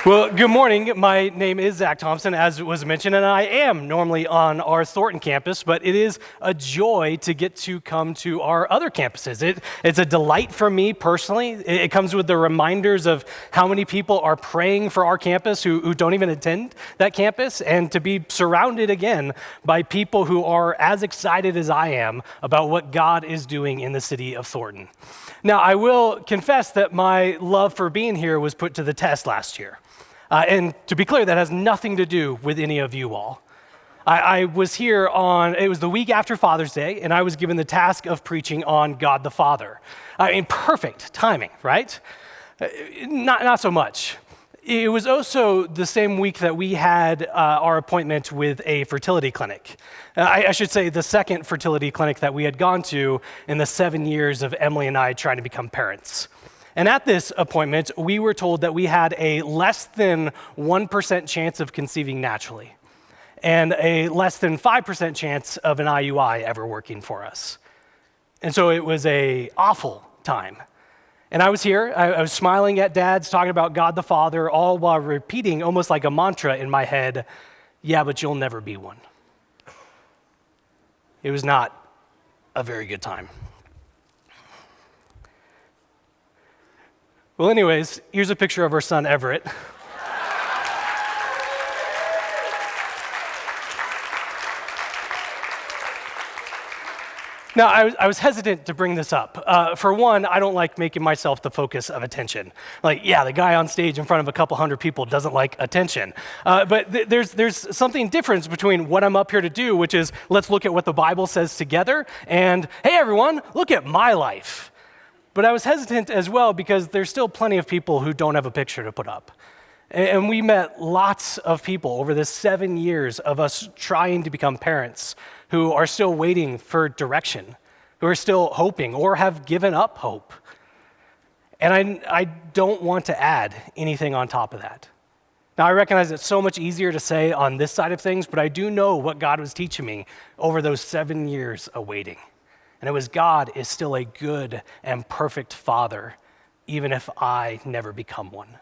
Well, good morning. My name is Zack Thompson, as was mentioned, and I am normally on our Thornton campus, but it is a joy to get to come to our other campuses. It's a delight for me personally. It comes with the reminders of how many people are praying for our campus who don't even attend that campus, and to be surrounded again by people who are as excited as I am about what God is doing in the city of Thornton. Now, I will confess that my love for being here was put to the test last year. And to be clear, that has nothing to do with any of you all. I was here it was the week after Father's Day, and I was given the task of preaching on God the Father. Perfect timing, right? Not so much. It was also the same week that we had our appointment with a fertility clinic. I should say the second fertility clinic that we had gone to in the 7 years of Emily and I trying to become parents. And at this appointment, we were told that we had a less than 1% chance of conceiving naturally and a less than 5% chance of an IUI ever working for us. And so it was an awful time. And I was here, I was smiling at dads, talking about God the Father, all while repeating almost like a mantra in my head, yeah, but you'll never be one. It was not a very good time. Well, anyways, here's a picture of our son, Everett. Now, I was hesitant to bring this up. For one, I don't like making myself the focus of attention. Like, yeah, the guy on stage in front of a couple hundred people doesn't like attention. But there's something different between what I'm up here to do, which is let's look at what the Bible says together, and hey, everyone, look at my life. But I was hesitant as well because there's still plenty of people who don't have a picture to put up. And we met lots of people over the 7 years of us trying to become parents who are still waiting for direction, who are still hoping or have given up hope. And I don't want to add anything on top of that. Now, I recognize it's so much easier to say on this side of things, but I do know what God was teaching me over those 7 years of waiting. And it was God is still a good and perfect Father, even if I never become one.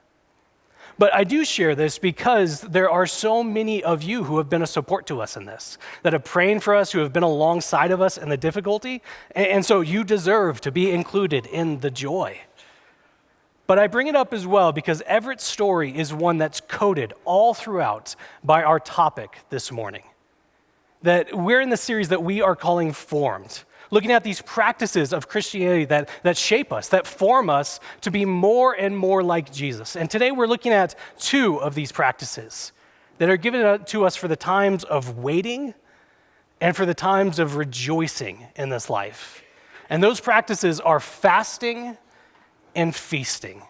But I do share this because there are so many of you who have been a support to us in this, that are praying for us, who have been alongside of us in the difficulty, and so you deserve to be included in the joy. But I bring it up as well because Everett's story is one that's coded all throughout by our topic this morning. That we're in the series that we are calling Formed, looking at these practices of Christianity that shape us, that form us to be more and more like Jesus. And today we're looking at 2 of these practices that are given to us for the times of waiting and for the times of rejoicing in this life. And those practices are fasting and feasting.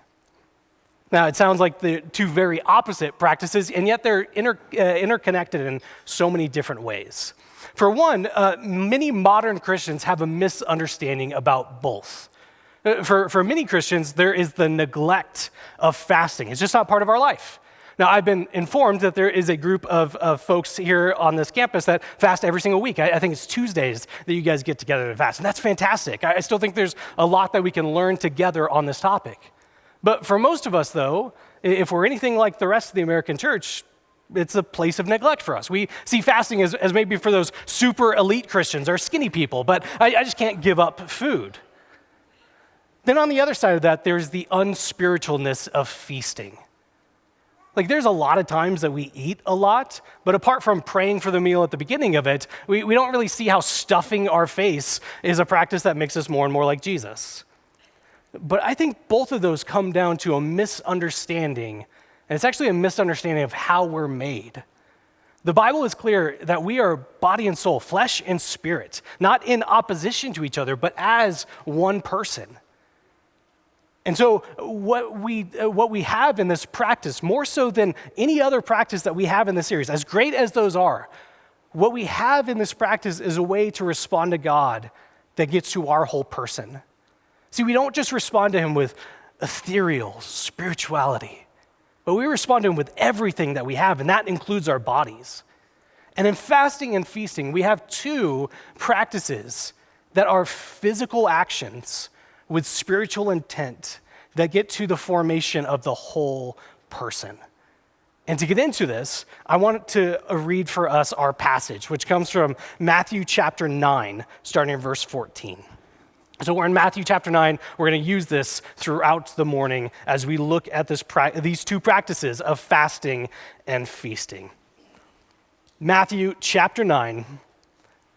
Now, it sounds like the 2 very opposite practices, and yet they're interconnected in so many different ways. For one, many modern Christians have a misunderstanding about both. For many Christians, there is the neglect of fasting. It's just not part of our life. Now, I've been informed that there is a group of folks here on this campus that fast every single week. I think it's Tuesdays that you guys get together to fast, and that's fantastic. I still think there's a lot that we can learn together on this topic. But for most of us, though, if we're anything like the rest of the American church, it's a place of neglect for us. We see fasting as maybe for those super elite Christians or skinny people, but I just can't give up food. Then on the other side of that, there's the unspiritualness of feasting. Like there's a lot of times that we eat a lot, but apart from praying for the meal at the beginning of it, we don't really see how stuffing our face is a practice that makes us more and more like Jesus. But I think both of those come down to a misunderstanding, and it's actually a misunderstanding of how we're made. The Bible is clear that we are body and soul, flesh and spirit, not in opposition to each other, but as one person. And so what we have in this practice, more so than any other practice that we have in this series, as great as those are, what we have in this practice is a way to respond to God that gets to our whole person. See, we don't just respond to him with ethereal spirituality, but we respond to him with everything that we have, and that includes our bodies. And in fasting and feasting, we have 2 practices that are physical actions with spiritual intent that get to the formation of the whole person. And to get into this, I want to read for us our passage, which comes from Matthew chapter 9, starting in verse 14. So we're in Matthew chapter 9. We're going to use this throughout the morning as we look at these two practices of fasting and feasting. Matthew chapter 9,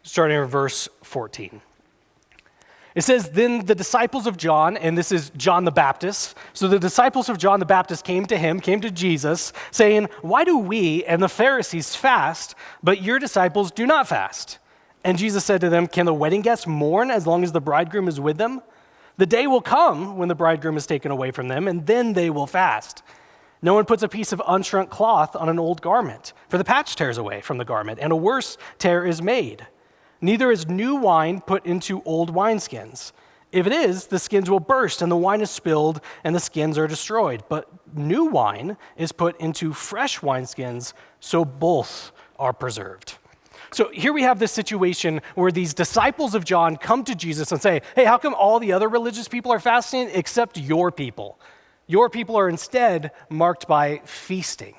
starting in verse 14. It says, "Then the disciples of John," and this is John the Baptist. So the disciples of John the Baptist came to Jesus, saying, "Why do we and the Pharisees fast, but your disciples do not fast?" And Jesus said to them, "Can the wedding guests mourn as long as the bridegroom is with them? The day will come when the bridegroom is taken away from them, and then they will fast. No one puts a piece of unshrunk cloth on an old garment, for the patch tears away from the garment, and a worse tear is made. Neither is new wine put into old wineskins. If it is, the skins will burst, and the wine is spilled, and the skins are destroyed. But new wine is put into fresh wineskins, so both are preserved." So here we have this situation where these disciples of John come to Jesus and say, "Hey, how come all the other religious people are fasting except your people? Your people are instead marked by feasting."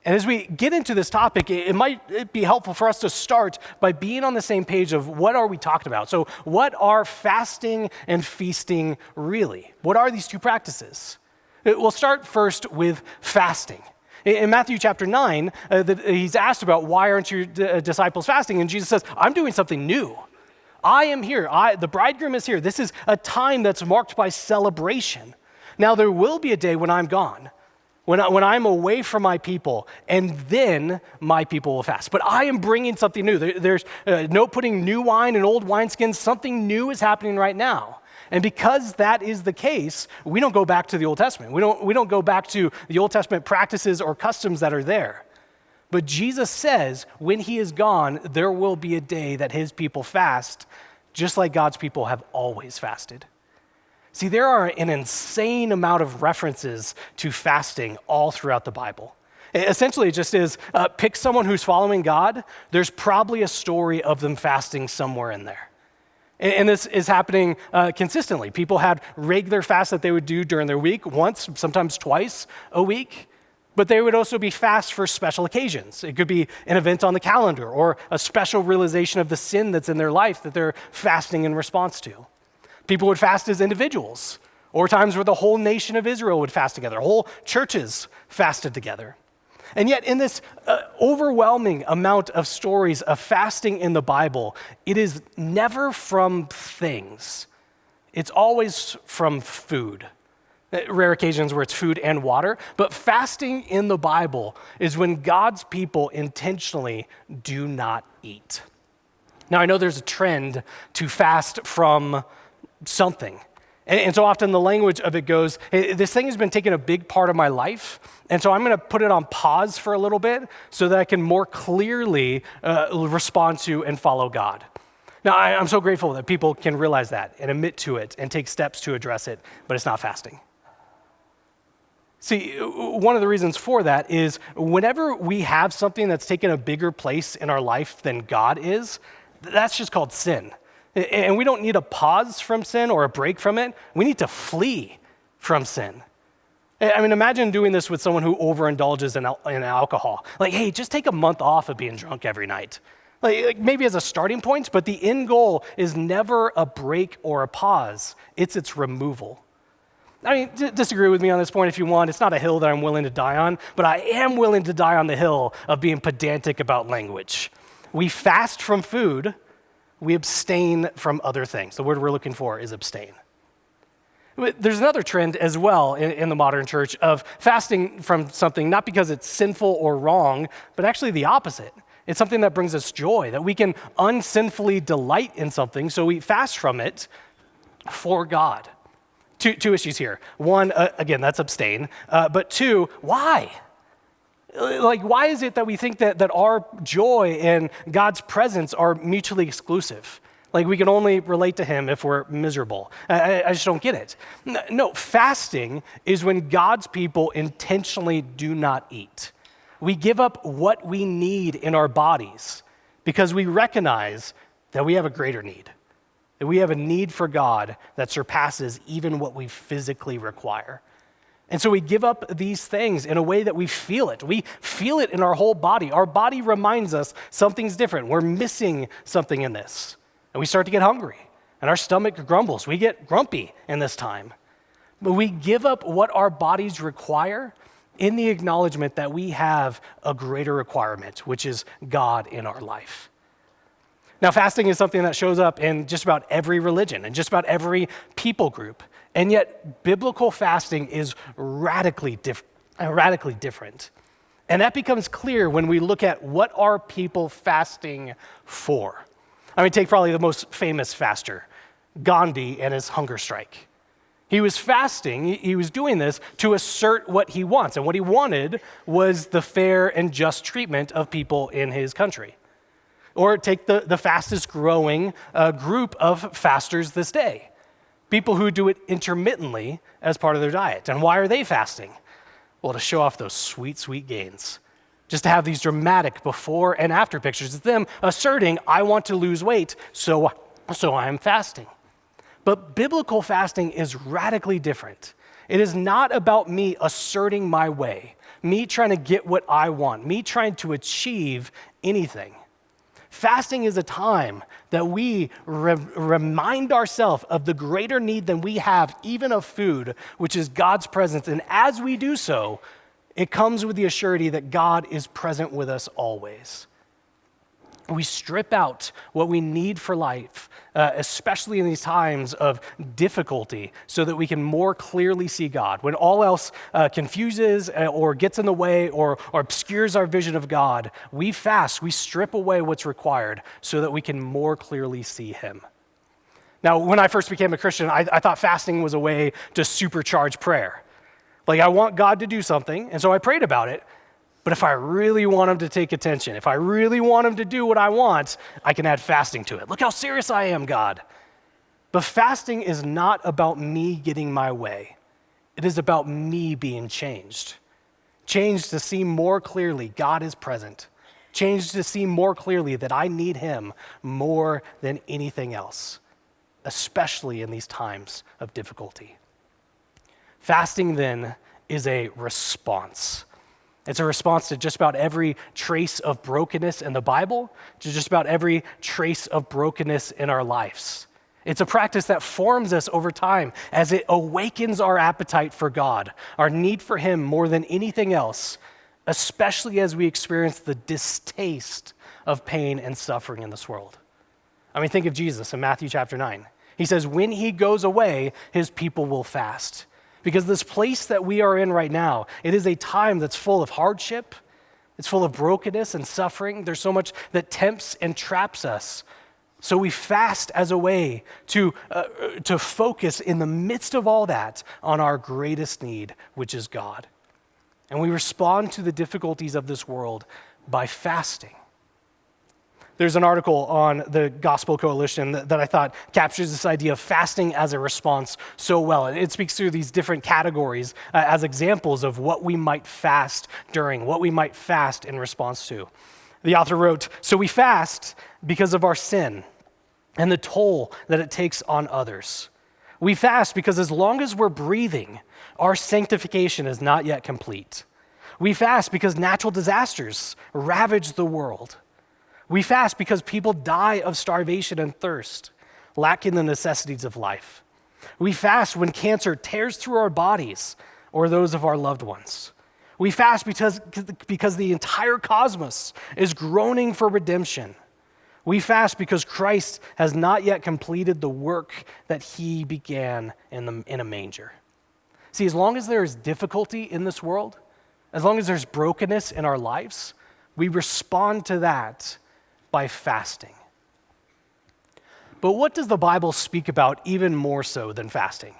And as we get into this topic, it might be helpful for us to start by being on the same page of what are we talking about. So what are fasting and feasting really? What are these two practices? We'll start first with fasting. In Matthew chapter 9, he's asked about, "Why aren't your disciples fasting?" And Jesus says, "I'm doing something new. I am here. The bridegroom is here. This is a time that's marked by celebration. Now there will be a day when I'm gone, when I'm away from my people, and then my people will fast. But I am bringing something new. There's no putting new wine in old wineskins. Something new is happening right now. And because that is the case, we don't go back to the Old Testament. We don't go back to the Old Testament practices or customs that are there. But Jesus says when he is gone, there will be a day that his people fast, just like God's people have always fasted. See, there are an insane amount of references to fasting all throughout the Bible. Essentially, it just is pick someone who's following God. There's probably a story of them fasting somewhere in there. And this is happening consistently. People had regular fasts that they would do during their week, once, sometimes twice a week. But they would also be fast for special occasions. It could be an event on the calendar or a special realization of the sin that's in their life that they're fasting in response to. People would fast as individuals, or times where the whole nation of Israel would fast together. Whole churches fasted together. And yet in this overwhelming amount of stories of fasting in the Bible, it is never from things. It's always from food. Rare occasions where it's food and water, but fasting in the Bible is when God's people intentionally do not eat. Now I know there's a trend to fast from something. And so often the language of it goes, "Hey, this thing has been taking a big part of my life, and so I'm going to put it on pause for a little bit so that I can more clearly respond to and follow God." Now, I'm so grateful that people can realize that and admit to it and take steps to address it, but it's not fasting. See, one of the reasons for that is whenever we have something that's taken a bigger place in our life than God is, that's just called sin. And we don't need a pause from sin or a break from it. We need to flee from sin. I mean, imagine doing this with someone who overindulges in alcohol. Like, hey, just take a month off of being drunk every night. Like maybe as a starting point, but the end goal is never a break or a pause. It's its removal. I mean, disagree with me on this point if you want. It's not a hill that I'm willing to die on, but I am willing to die on the hill of being pedantic about language. We fast from food. We abstain from other things. The word we're looking for is abstain. There's another trend as well in the modern church of fasting from something, not because it's sinful or wrong, but actually the opposite. It's something that brings us joy, that we can unsinfully delight in something, so we fast from it for God. Two issues here. One, again, that's abstain. But two, why? Like, why is it that we think that our joy and God's presence are mutually exclusive? Like, we can only relate to him if we're miserable. I just don't get it. No, fasting is when God's people intentionally do not eat. We give up what we need in our bodies because we recognize that we have a greater need, that we have a need for God that surpasses even what we physically require. And so we give up these things in a way that we feel it. We feel it in our whole body. Our body reminds us something's different. We're missing something in this. And we start to get hungry, and our stomach grumbles. We get grumpy in this time. But we give up what our bodies require in the acknowledgement that we have a greater requirement, which is God in our life. Now, fasting is something that shows up in just about every religion and just about every people group. And yet, biblical fasting is radically different. And that becomes clear when we look at what are people fasting for. I mean, take probably the most famous faster, Gandhi and his hunger strike. He was fasting, he was doing this to assert what he wants. And what he wanted was the fair and just treatment of people in his country. Or take the fastest growing group of fasters this day. People who do it intermittently as part of their diet. And why are they fasting? Well, to show off those sweet, sweet gains. Just to have these dramatic before and after pictures. It's them asserting, I want to lose weight, so I'm fasting. But biblical fasting is radically different. It is not about me asserting my way, me trying to get what I want, me trying to achieve anything. Fasting is a time that we remind ourselves of the greater need than we have, even of food, which is God's presence. And as we do so, it comes with the assurity that God is present with us always. We strip out what we need for life, especially in these times of difficulty, so that we can more clearly see God. When all else confuses or gets in the way or obscures our vision of God, we fast, we strip away what's required so that we can more clearly see Him. Now, when I first became a Christian, I thought fasting was a way to supercharge prayer. Like, I want God to do something, and so I prayed about it. But if I really want Him to take attention, if I really want Him to do what I want, I can add fasting to it. Look how serious I am, God. But fasting is not about me getting my way. It is about me being changed. Changed to see more clearly God is present. Changed to see more clearly that I need Him more than anything else, especially in these times of difficulty. Fasting, then, is a response. It's a response to just about every trace of brokenness in the Bible, to just about every trace of brokenness in our lives. It's a practice that forms us over time as it awakens our appetite for God, our need for Him more than anything else, especially as we experience the distaste of pain and suffering in this world. I mean, think of Jesus in Matthew chapter 9. He says, when He goes away, His people will fast. Because this place that we are in right now, it is a time that's full of hardship. It's full of brokenness and suffering. There's so much that tempts and traps us. So we fast as a way to focus in the midst of all that on our greatest need, which is God. And we respond to the difficulties of this world by fasting. There's an article on the Gospel Coalition that I thought captures this idea of fasting as a response so well. It speaks through these different categories as examples of what we might fast during, what we might fast in response to. The author wrote, so we fast because of our sin and the toll that it takes on others. We fast because as long as we're breathing, our sanctification is not yet complete. We fast because natural disasters ravage the world. We fast because people die of starvation and thirst, lacking the necessities of life. We fast when cancer tears through our bodies or those of our loved ones. We fast because the entire cosmos is groaning for redemption. We fast because Christ has not yet completed the work that He began in a manger. See, as long as there is difficulty in this world, as long as there's brokenness in our lives, we respond to that by fasting. But what does the Bible speak about even more so than fasting?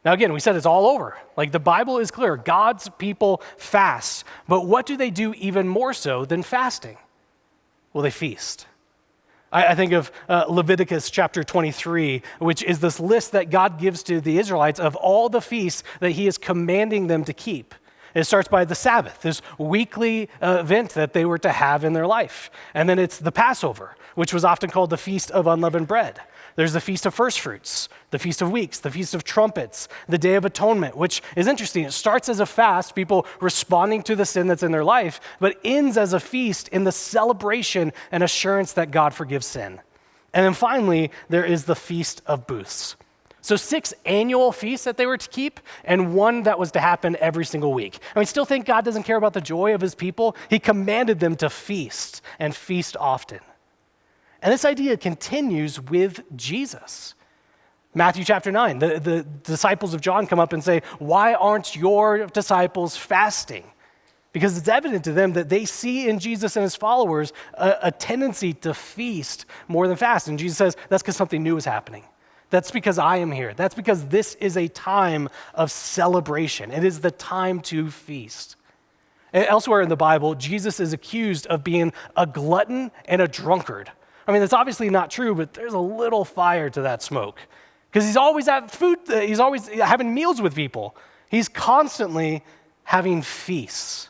Now again, we said it's all over. Like the Bible is clear, God's people fast. But what do they do even more so than fasting? Well, they feast. I think of Leviticus chapter 23, which is this list that God gives to the Israelites of all the feasts that He is commanding them to keep. It starts by the Sabbath, this weekly event that they were to have in their life. And then it's the Passover, which was often called the Feast of Unleavened Bread. There's the Feast of First Fruits, the Feast of Weeks, the Feast of Trumpets, the Day of Atonement, which is interesting. It starts as a fast, people responding to the sin that's in their life, but ends as a feast in the celebration and assurance that God forgives sin. And then finally, there is the Feast of Booths. So 6 annual feasts that they were to keep, and one that was to happen every single week. And we still think God doesn't care about the joy of his people. He commanded them to feast, and feast often. And this idea continues with Jesus. Matthew chapter 9, the disciples of John come up and say, "Why aren't your disciples fasting?" Because it's evident to them that they see in Jesus and his followers a tendency to feast more than fast. And Jesus says, that's because something new is happening. That's because I am here. That's because this is a time of celebration. It is the time to feast. Elsewhere in the Bible, Jesus is accused of being a glutton and a drunkard. I mean, that's obviously not true, but there's a little fire to that smoke. Because he's always at food, he's always having meals with people. He's constantly having feasts.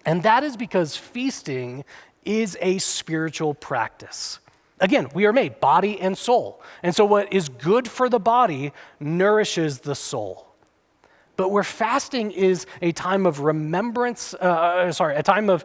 And that is because feasting is a spiritual practice. Again, we are made body and soul. And so what is good for the body nourishes the soul. But where fasting is a time of remembrance, a time of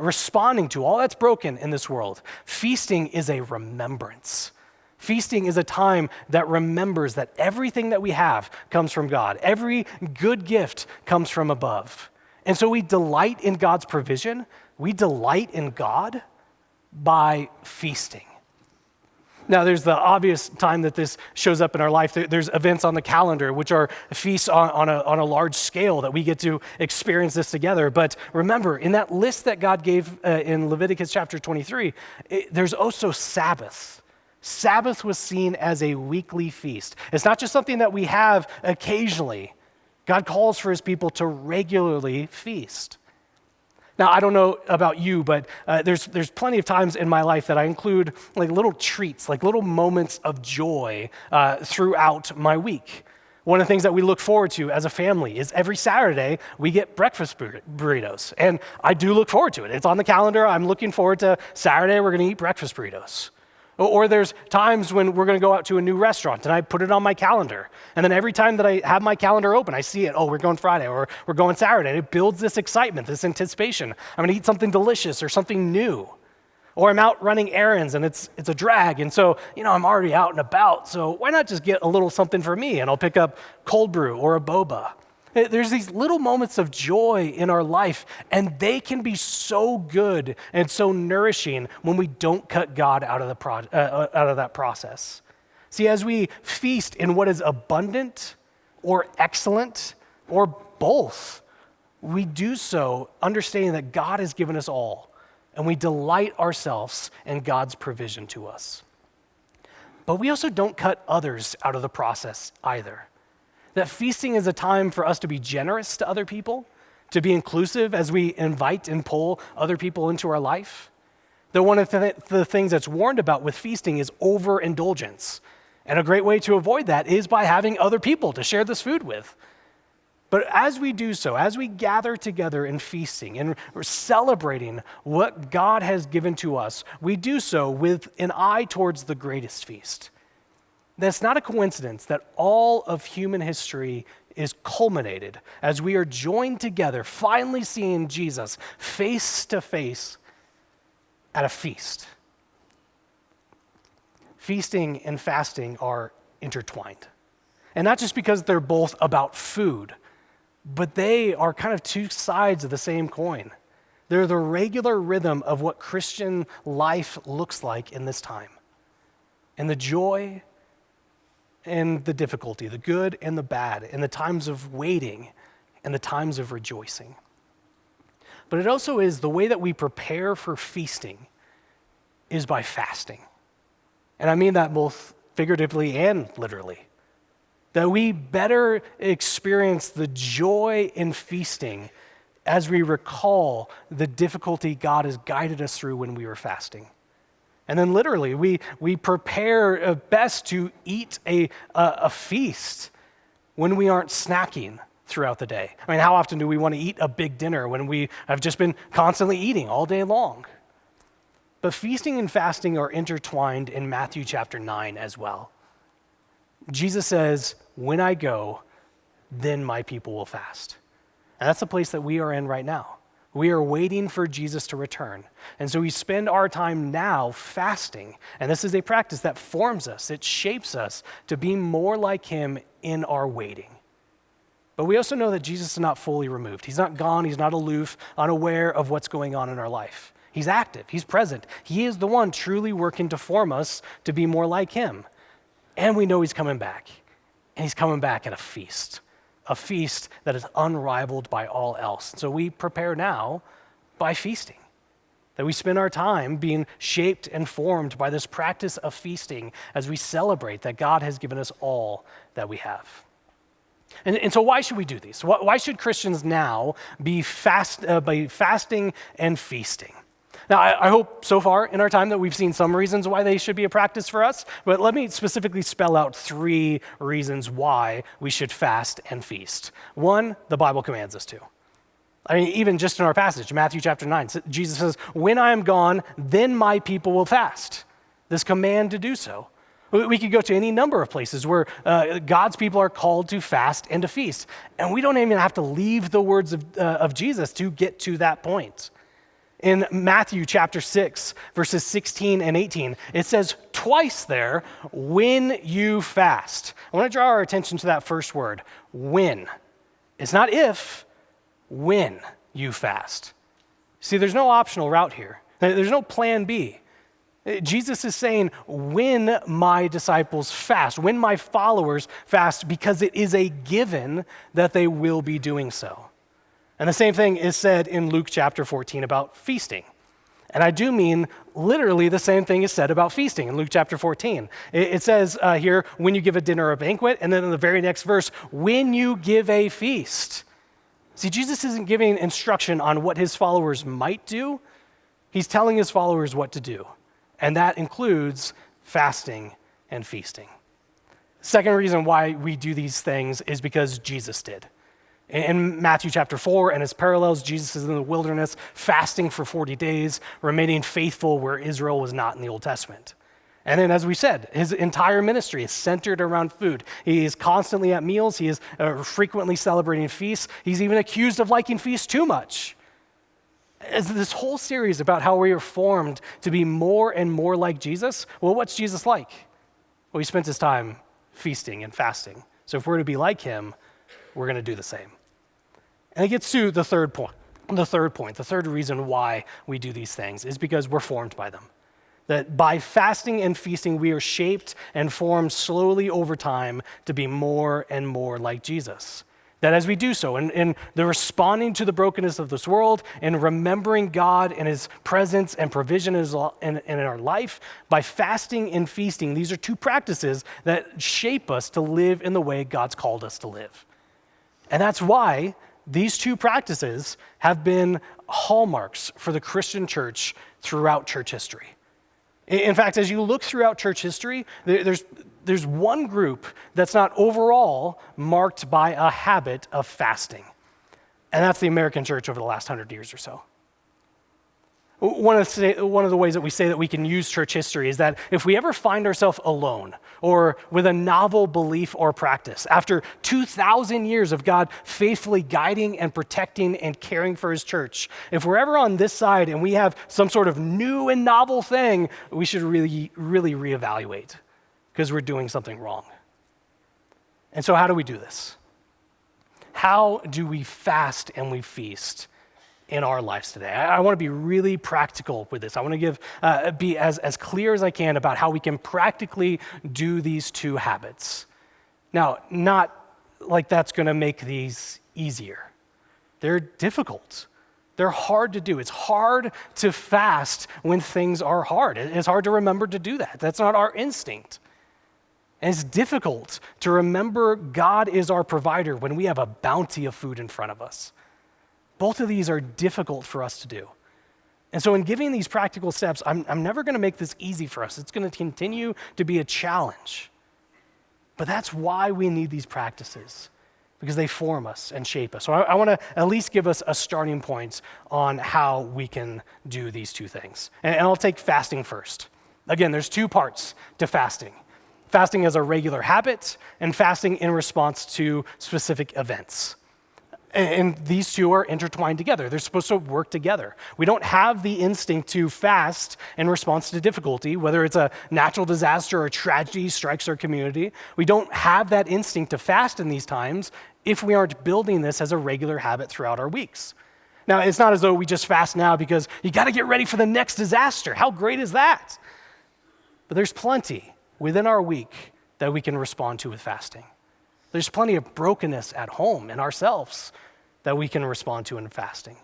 responding to all that's broken in this world, feasting is a remembrance. Feasting is a time that remembers that everything that we have comes from God. Every good gift comes from above. And so we delight in God's provision. We delight in God by feasting. Now, there's the obvious time that this shows up in our life. There's events on the calendar, which are feasts on a large scale that we get to experience this together. But remember, in that list that God gave in Leviticus chapter 23, there's also Sabbath. Sabbath was seen as a weekly feast. It's not just something that we have occasionally. God calls for his people to regularly feast. Now, I don't know about you, but there's plenty of times in my life that I include like little treats, like little moments of joy throughout my week. One of the things that we look forward to as a family is every Saturday we get breakfast burritos. And I do look forward to it. It's on the calendar. I'm looking forward to Saturday, we're going to eat breakfast burritos. Or there's times when we're going to go out to a new restaurant and I put it on my calendar. And then every time that I have my calendar open, I see it. Oh, we're going Friday or we're going Saturday. And it builds this excitement, this anticipation. I'm going to eat something delicious or something new. Or I'm out running errands and it's a drag. And so, I'm already out and about. So why not just get a little something for me? And I'll pick up cold brew or a boba. There's these little moments of joy in our life, and they can be so good and so nourishing when we don't cut God out of that process. See, as we feast in what is abundant or excellent or both, we do so understanding that God has given us all, and we delight ourselves in God's provision to us. But we also don't cut others out of the process either. That feasting is a time for us to be generous to other people, to be inclusive as we invite and pull other people into our life. Though one of the things that's warned about with feasting is overindulgence. And a great way to avoid that is by having other people to share this food with. But as we do so, as we gather together in feasting and we're celebrating what God has given to us, we do so with an eye towards the greatest feast. That's not a coincidence that all of human history is culminated as we are joined together, finally seeing Jesus face to face at a feast. Feasting and fasting are intertwined. And not just because they're both about food, but they are kind of two sides of the same coin. They're the regular rhythm of what Christian life looks like in this time. And the joy and the difficulty, the good and the bad, and the times of waiting and the times of rejoicing. But it also is the way that we prepare for feasting is by fasting. And I mean that both figuratively and literally. That we better experience the joy in feasting as we recall the difficulty God has guided us through when we were fasting. And then literally, we prepare best to eat a feast when we aren't snacking throughout the day. I mean, how often do we want to eat a big dinner when we have just been constantly eating all day long? But feasting and fasting are intertwined in Matthew chapter 9 as well. Jesus says, when I go, then my people will fast. And that's the place that we are in right now. We are waiting for Jesus to return. And so we spend our time now fasting. And this is a practice that forms us. It shapes us to be more like him in our waiting. But we also know that Jesus is not fully removed. He's not gone. He's not aloof, unaware of what's going on in our life. He's active. He's present. He is the one truly working to form us to be more like him. And we know he's coming back. And he's coming back at a feast that is unrivaled by all else. So we prepare now by feasting, that we spend our time being shaped and formed by this practice of feasting as we celebrate that God has given us all that we have. And so why should we do these? Why should Christians now be fasting and feasting? Now, I hope so far in our time that we've seen some reasons why they should be a practice for us, but let me specifically spell out 3 reasons why we should fast and feast. 1, the Bible commands us to. I mean, even just in our passage, Matthew chapter 9, Jesus says, when I am gone, then my people will fast. This command to do so. We could go to any number of places where God's people are called to fast and to feast. And we don't even have to leave the words of Jesus to get to that point. In Matthew chapter 6, verses 16 and 18, it says twice there, when you fast. I want to draw our attention to that first word, when. It's not if, when you fast. See, there's no optional route here. There's no plan B. Jesus is saying, when my disciples fast, when my followers fast, because it is a given that they will be doing so. And the same thing is said in Luke chapter 14 about feasting. And I do mean literally the same thing is said about feasting in Luke chapter 14. It says here, when you give a dinner or a banquet, and then in the very next verse, when you give a feast. See, Jesus isn't giving instruction on what his followers might do. He's telling his followers what to do. And that includes fasting and feasting. Second reason why we do these things is because Jesus did. In Matthew chapter 4 and its parallels, Jesus is in the wilderness fasting for 40 days, remaining faithful where Israel was not in the Old Testament. And then, as we said, his entire ministry is centered around food. He is constantly at meals. He is frequently celebrating feasts. He's even accused of liking feasts too much. As this whole series about how we are formed to be more and more like Jesus, well, what's Jesus like? Well, he spent his time feasting and fasting. So if we're to be like him, we're going to do the same. And it gets to the third point. The third reason why we do these things is because we're formed by them. That by fasting and feasting, we are shaped and formed slowly over time to be more and more like Jesus. That as we do so, in the responding to the brokenness of this world and remembering God and his presence and provision in our life, by fasting and feasting, these are 2 practices that shape us to live in the way God's called us to live. And that's why these 2 practices have been hallmarks for the Christian church throughout church history. In fact, as you look throughout church history, there's one group that's not overall marked by a habit of fasting. And that's the American church over the last 100 years or so. One of the ways that we say that we can use church history is that if we ever find ourselves alone or with a novel belief or practice, after 2,000 years of God faithfully guiding and protecting and caring for his church, if we're ever on this side and we have some sort of new and novel thing, we should really, really reevaluate because we're doing something wrong. And so how do we do this? How do we fast and we feast in our lives today? I want to be really practical with this. I want to be as clear as I can about how we can practically do these 2 habits. Now, not like that's going to make these easier. They're difficult. They're hard to do. It's hard to fast when things are hard. It's hard to remember to do that. That's not our instinct. And it's difficult to remember God is our provider when we have a bounty of food in front of us. Both of these are difficult for us to do. And so in giving these practical steps, I'm never going to make this easy for us. It's going to continue to be a challenge. But that's why we need these practices. because they form us and shape us. So I want to at least give us a starting point on how we can do these two things. And I'll take fasting first. Again, there's two parts to fasting. Fasting as a regular habit and fasting in response to specific events. And these two are intertwined together. They're supposed to work together. We don't have the instinct to fast in response to difficulty, whether it's a natural disaster or a tragedy strikes our community. We don't have that instinct to fast in these times if we aren't building this as a regular habit throughout our weeks. Now, it's not as though we just fast now because you got to get ready for the next disaster. How great is that? But there's plenty within our week that we can respond to with fasting. There's plenty of brokenness at home in ourselves that we can respond to in fasting.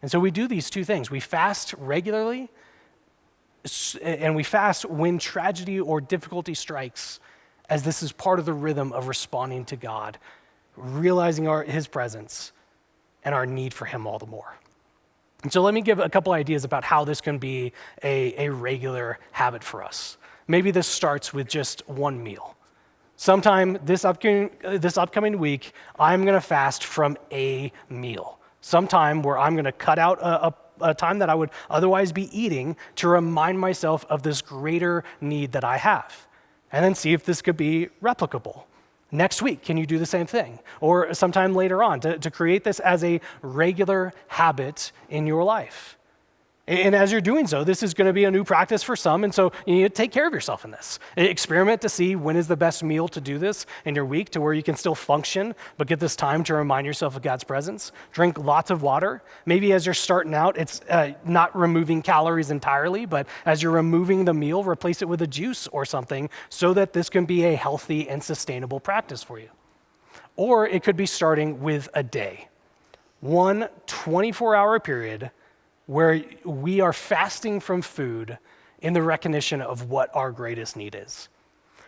And so we do these two things. We fast regularly, and we fast when tragedy or difficulty strikes, as this is part of the rhythm of responding to God, realizing his presence and our need for him all the more. And so let me give a couple ideas about how this can be a regular habit for us. Maybe this starts with just one meal. Sometime this upcoming week, I'm going to fast from a meal. Sometime where I'm going to cut out a time that I would otherwise be eating to remind myself of this greater need that I have. And then see if this could be replicable. Next week, can you do the same thing? Or sometime later on to create this as a regular habit in your life. And as you're doing so, this is going to be a new practice for some, and so you need to take care of yourself in this. Experiment to see when is the best meal to do this in your week to where you can still function, but get this time to remind yourself of God's presence. Drink lots of water. Maybe as you're starting out, it's not removing calories entirely, but as you're removing the meal, replace it with a juice or something so that this can be a healthy and sustainable practice for you. Or it could be starting with a day. One 24-hour period where we are fasting from food in the recognition of what our greatest need is.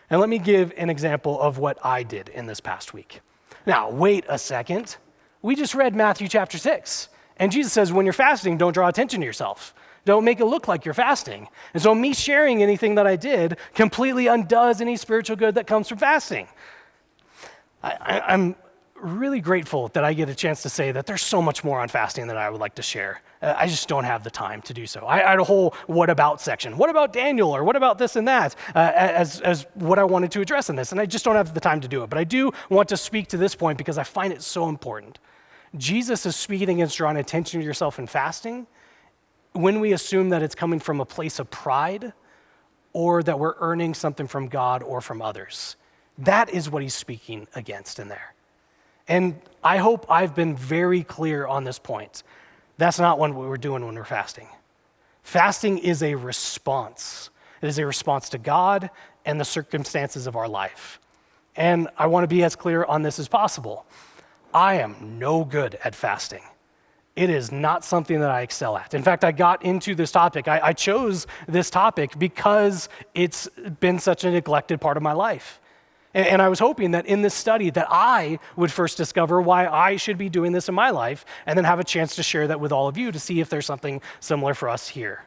And let me give an example of what I did in this past week. Now, wait a second. We just read Matthew chapter 6, and Jesus says, when you're fasting, don't draw attention to yourself. Don't make it look like you're fasting. And so me sharing anything that I did completely undoes any spiritual good that comes from fasting. I'm really grateful that I get a chance to say that there's so much more on fasting that I would like to share. I just don't have the time to do so. I had a whole what about section. What about Daniel, or what about this and that as what I wanted to address in this, and I just don't have the time to do it. But I do want to speak to this point because I find it so important. Jesus is speaking against drawing attention to yourself in fasting when we assume that it's coming from a place of pride or that we're earning something from God or from others. That is what he's speaking against in there. And I hope I've been very clear on this point. That's not what we're doing when we're fasting. Fasting is a response. It is a response to God and the circumstances of our life. And I want to be as clear on this as possible. I am no good at fasting. It is not something that I excel at. In fact, I got into this topic. I chose this topic because it's been such a neglected part of my life. And I was hoping that in this study that I would first discover why I should be doing this in my life and then have a chance to share that with all of you to see if there's something similar for us here.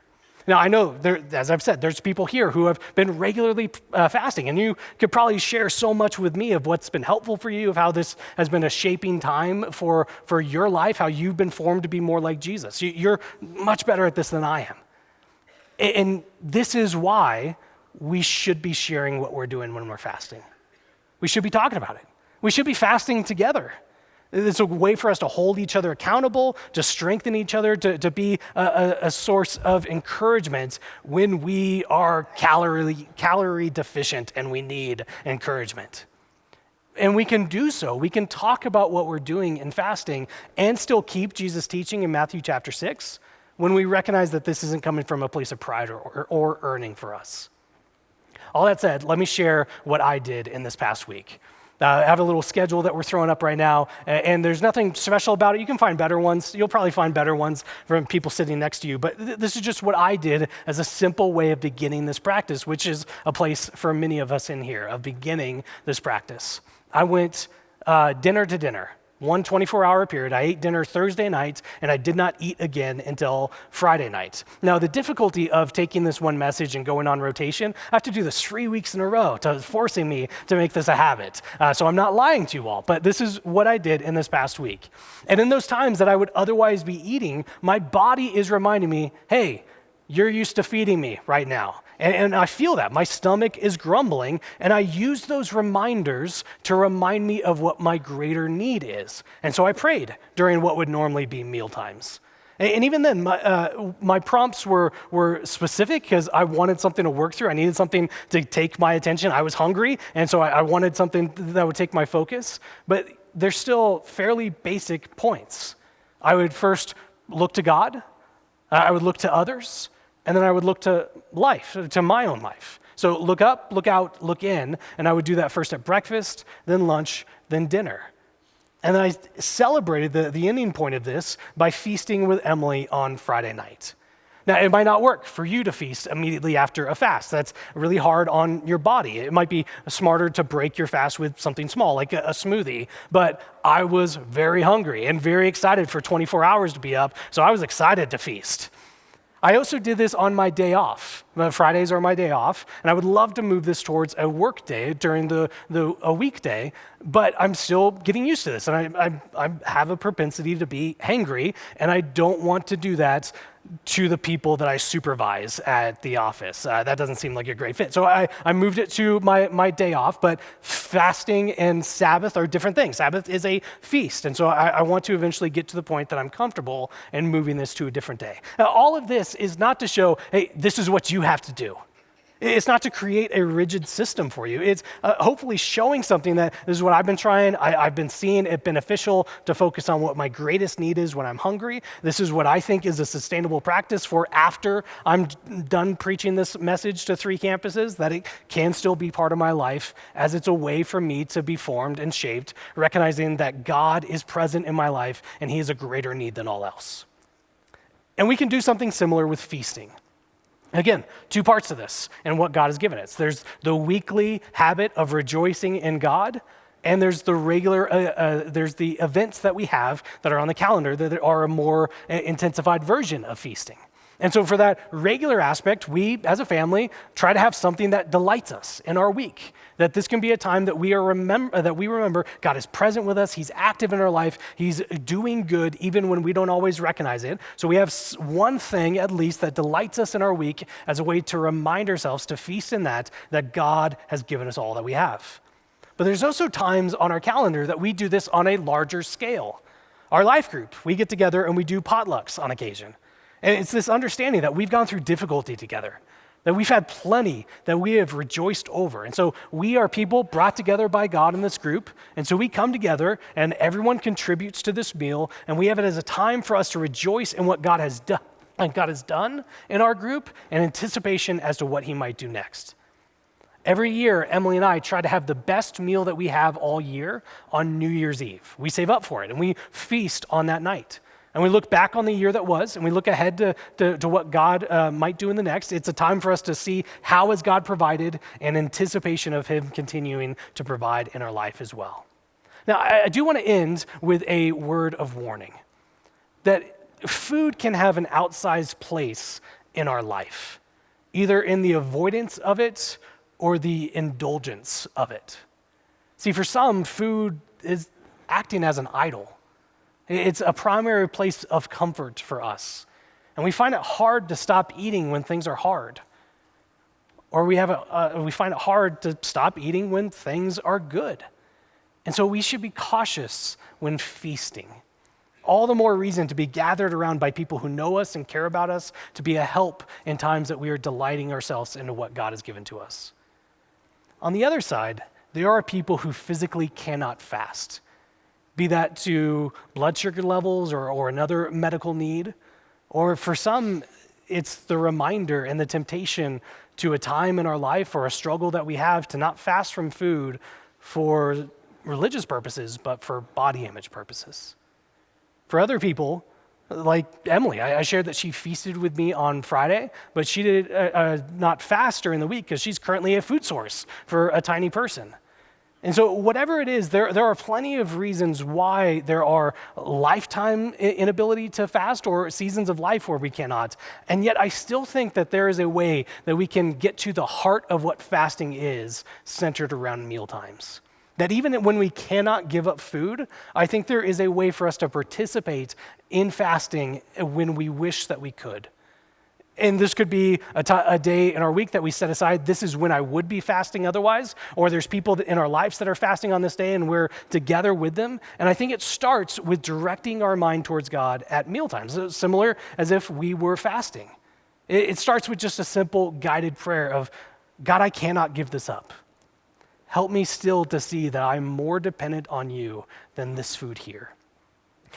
Now, I know, as I've said, there's people here who have been regularly fasting, and you could probably share so much with me of what's been helpful for you, of how this has been a shaping time for your life, how you've been formed to be more like Jesus. You're much better at this than I am. And this is why we should be sharing what we're doing when we're fasting. We should be talking about it. We should be fasting together. It's a way for us to hold each other accountable, to strengthen each other, to be a source of encouragement when we are calorie deficient and we need encouragement. And we can do so. We can talk about what we're doing in fasting and still keep Jesus' teaching in Matthew chapter 6 when we recognize that this isn't coming from a place of pride or earning for us. All that said, let me share what I did in this past week. I have a little schedule that we're throwing up right now, and there's nothing special about it. You can find better ones. You'll probably find better ones from people sitting next to you, but this is just what I did as a simple way of beginning this practice, which is a place for many of us in here of beginning this practice. I went dinner to dinner one 24-hour period. I ate dinner Thursday night, and I did not eat again until Friday night. Now, the difficulty of taking this one message and going on rotation, I have to do this 3 weeks in a row, forcing me to make this a habit. So I'm not lying to you all, but this is what I did in this past week. And in those times that I would otherwise be eating, my body is reminding me, hey, you're used to feeding me right now. And I feel that. My stomach is grumbling, and I use those reminders to remind me of what my greater need is. And so I prayed during what would normally be meal times. And even then, my prompts were specific because I wanted something to work through. I needed something to take my attention. I was hungry, and so I wanted something that would take my focus. But they're still fairly basic points. I would first look to God. I would look to others. And then I would look to life, to my own life. So look up, look out, look in, and I would do that first at breakfast, then lunch, then dinner. And then I celebrated the ending point of this by feasting with Emily on Friday night. Now, it might not work for you to feast immediately after a fast. That's really hard on your body. It might be smarter to break your fast with something small, like a smoothie. But I was very hungry and very excited for 24 hours to be up, so I was excited to feast. I also did this on my day off. Fridays are my day off, and I would love to move this towards a work day during a weekday, but I'm still getting used to this, and I have a propensity to be hangry, and I don't want to do that to the people that I supervise at the office. That doesn't seem like a great fit. So I moved it to my day off, but fasting and Sabbath are different things. Sabbath is a feast, and so I want to eventually get to the point that I'm comfortable in moving this to a different day. Now, all of this is not to show, hey, this is what you have to do. It's not to create a rigid system for you. It's hopefully showing something that this is what I've been trying. I've been seeing it beneficial to focus on what my greatest need is when I'm hungry. This is what I think is a sustainable practice for after I'm done preaching this message to 3 campuses, that it can still be part of my life as it's a way for me to be formed and shaped, recognizing that God is present in my life and he is a greater need than all else. And we can do something similar with feasting. Again, 2 parts to this and what God has given us. There's the weekly habit of rejoicing in God, and there's the there's the events that we have that are on the calendar that are a more intensified version of feasting. And so for that regular aspect, we as a family try to have something that delights us in our week. That this can be a time that we remember God is present with us, he's active in our life, he's doing good even when we don't always recognize it. So we have one thing at least that delights us in our week as a way to remind ourselves to feast in that God has given us all that we have. But there's also times on our calendar that we do this on a larger scale. Our life group, we get together and we do potlucks on occasion. And it's this understanding that we've gone through difficulty together, that we've had plenty that we have rejoiced over. And so we are people brought together by God in this group. And so we come together and everyone contributes to this meal. And we have it as a time for us to rejoice in what God has done. And God has done in our group and anticipation as to what he might do next. Every year, Emily and I try to have the best meal that we have all year on New Year's Eve. We save up for it and we feast on that night. And we look back on the year that was, and we look ahead to what God might do in the next. It's a time for us to see how has God provided and anticipation of him continuing to provide in our life as well. Now, I do want to end with a word of warning, that food can have an outsized place in our life, either in the avoidance of it or the indulgence of it. See, for some, food is acting as an idol. It's a primary place of comfort for us. And we find it hard to stop eating when things are hard. Or we find it hard to stop eating when things are good. And so we should be cautious when feasting. All the more reason to be gathered around by people who know us and care about us, to be a help in times that we are delighting ourselves into what God has given to us. On the other side, there are people who physically cannot fast. Be that to blood sugar levels or another medical need. Or for some, it's the reminder and the temptation to a time in our life or a struggle that we have to not fast from food for religious purposes, but for body image purposes. For other people, like Emily, I shared that she feasted with me on Friday, but she did not fast during the week because she's currently a food source for a tiny person. And so whatever it is, there are plenty of reasons why there are lifetime inability to fast or seasons of life where we cannot. And yet I still think that there is a way that we can get to the heart of what fasting is centered around meal times. That even when we cannot give up food, I think there is a way for us to participate in fasting when we wish that we could. And this could be a day in our week that we set aside. This is when I would be fasting otherwise. Or there's people in our lives that are fasting on this day and we're together with them. And I think it starts with directing our mind towards God at mealtimes, similar as if we were fasting. It starts with just a simple guided prayer of, God, I cannot give this up. Help me still to see that I'm more dependent on you than this food here.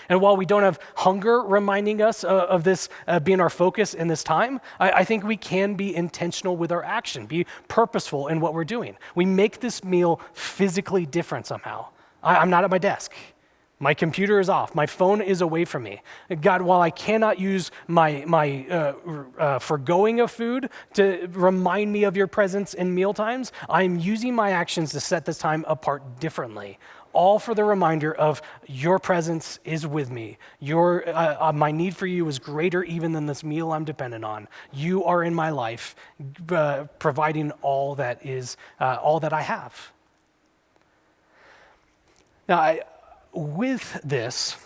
And while we don't have hunger reminding us of this being our focus in this time, I think we can be intentional with our action, be purposeful in what we're doing. We make this meal physically different somehow. I'm not at my desk. My computer is off. My phone is away from me. God, while I cannot use my forgoing of food to remind me of your presence in mealtimes, I'm using my actions to set this time apart differently. All for the reminder of your presence is with me. My need for you is greater even than this meal I'm dependent on. You are in my life, providing all that I have. Now, with this,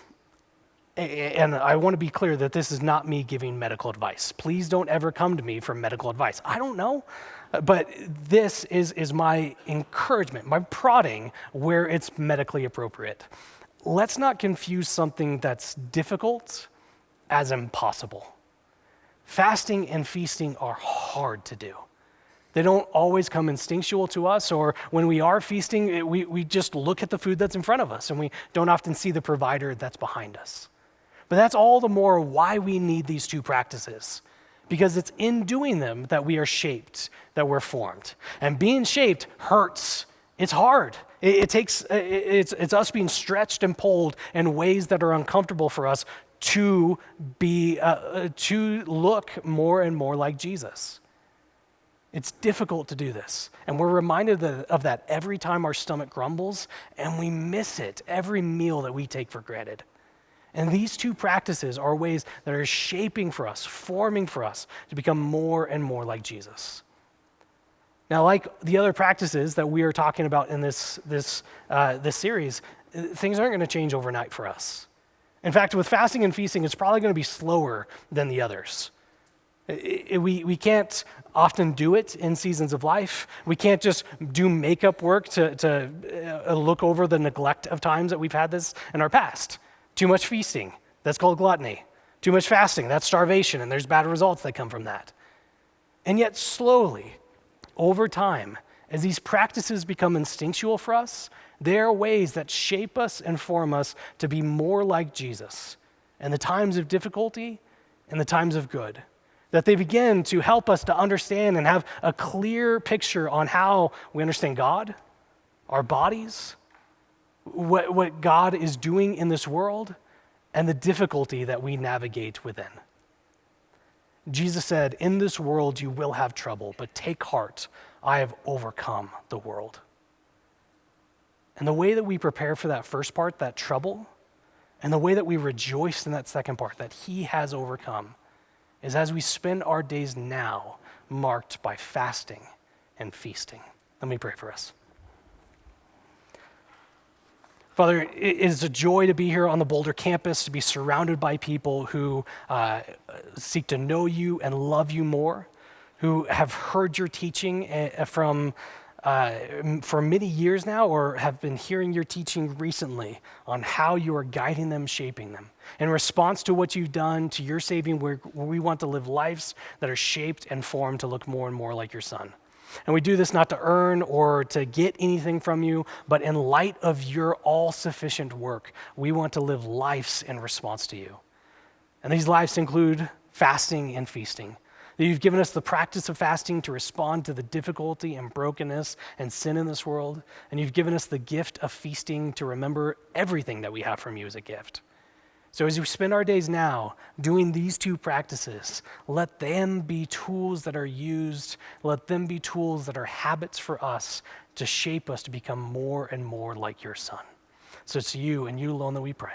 and I want to be clear that this is not me giving medical advice. Please don't ever come to me for medical advice. I don't know. But this is my encouragement, my prodding where it's medically appropriate. Let's not confuse something that's difficult as impossible. Fasting and feasting are hard to do. They don't always come instinctual to us, or when we are feasting, we just look at the food that's in front of us and we don't often see the provider that's behind us. But that's all the more why we need these two practices. Because it's in doing them that we are shaped, that we're formed. And being shaped hurts. It's hard. It's us being stretched and pulled in ways that are uncomfortable for us to look more and more like Jesus. It's difficult to do this. And we're reminded of that every time our stomach grumbles, and we miss it every meal that we take for granted. And these two practices are ways that are shaping for us, forming for us to become more and more like Jesus. Now, like the other practices that we are talking about in this series, things aren't going to change overnight for us. In fact, with fasting and feasting, it's probably going to be slower than the others. We can't often do it in seasons of life. We can't just do makeup work to look over the neglect of times that we've had this in our past. Too much feasting, that's called gluttony. Too much fasting, that's starvation, and there's bad results that come from that. And yet slowly, over time, as these practices become instinctual for us, they are ways that shape us and form us to be more like Jesus in the times of difficulty and the times of good. That they begin to help us to understand and have a clear picture on how we understand God, our bodies, what God is doing in this world, and the difficulty that we navigate within. Jesus said, "In this world you will have trouble, but take heart, I have overcome the world." And the way that we prepare for that first part, that trouble, and the way that we rejoice in that second part, that he has overcome, is as we spend our days now marked by fasting and feasting. Let me pray for us. Father, it is a joy to be here on the Boulder campus, to be surrounded by people who seek to know you and love you more, who have heard your teaching for many years now, or have been hearing your teaching recently on how you are guiding them, shaping them. In response to what you've done, to your saving, we want to live lives that are shaped and formed to look more and more like your Son. And we do this not to earn or to get anything from you, but in light of your all-sufficient work, we want to live lives in response to you. And these lives include fasting and feasting. You've given us the practice of fasting to respond to the difficulty and brokenness and sin in this world. And you've given us the gift of feasting to remember everything that we have from you as a gift. So as we spend our days now doing these two practices, let them be tools that are used, let them be tools that are habits for us to shape us to become more and more like your Son. So it's you and you alone that we pray.